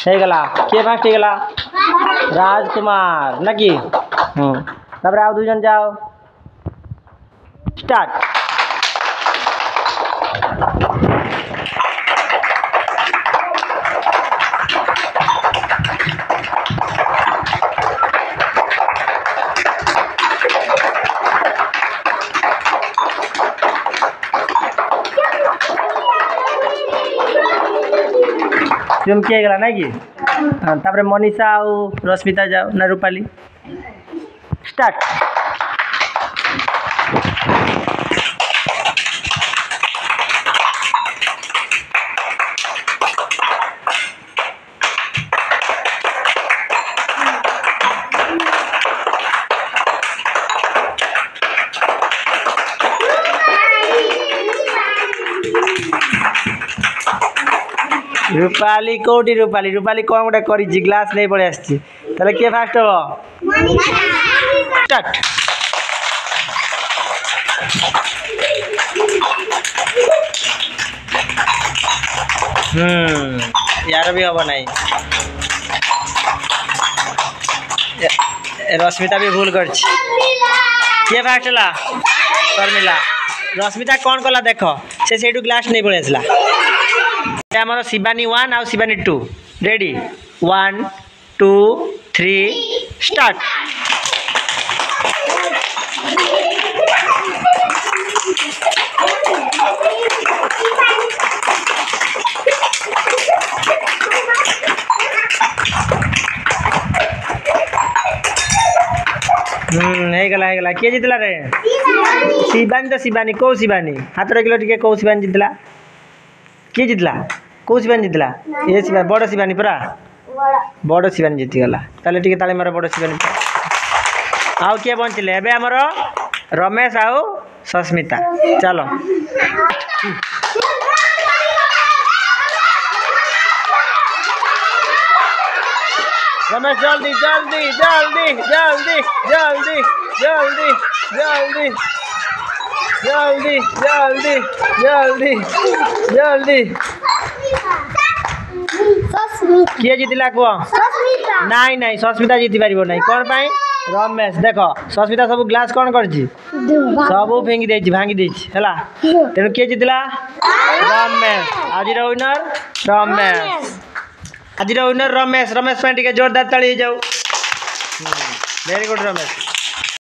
हे गला किए फास्ट गला राजकुमार ना कि तापर आउ दुई जन जाओ स्टार्ट तुम किए गला ना कि तापर मनीषा आउ रश्मिता जाओ ना रूपाली स्टार्ट रूपाली कोटी रूपाली रूपाली कौन गोटे कर ग्लास नहीं पड़े आसी किए फास्ट हम स्टार्ट यार भी हम ना रश्मिता भी भूल कर किए फास्ट है शर्मिला रश्मिता कौन कला देख से ग्लास नहीं पड़े आसला आमर शिवानी 1 आउ शिवानी 2 रेडी 1 2 3 स्टार्ट गला किए जितला रे शिवानी तो शिवानी कौ शिवानी हाथ रखिल टे कौ शिवानी जितला किए जितला कौ शिवानी जितला ये शिवानी बड़ शिवानी परा बड़ शिवानी जीतीगला ताले टिके ताले मार बड़ शिवानी आउ किए बंचले एबे हमर रमेश आउ सस्मिता चलो रमेश जल्दी जल्दी जल्दी जल्दी जल्दी जल्दी जल्दी जल्दी जल्दी जल्दी जल्दी किए जीतला कह नाई नाई सस्मिता जीति पार ना कौन पाई रमेश देख सस्मिता सब ग्लास कौन कर सब फिंगी दे भांगी दे तेणु किए जीतला रमेश आज विनर रमेश आज विनर रमेश रमेश जोरदार ताली जाऊ वेरी गुड रमेश।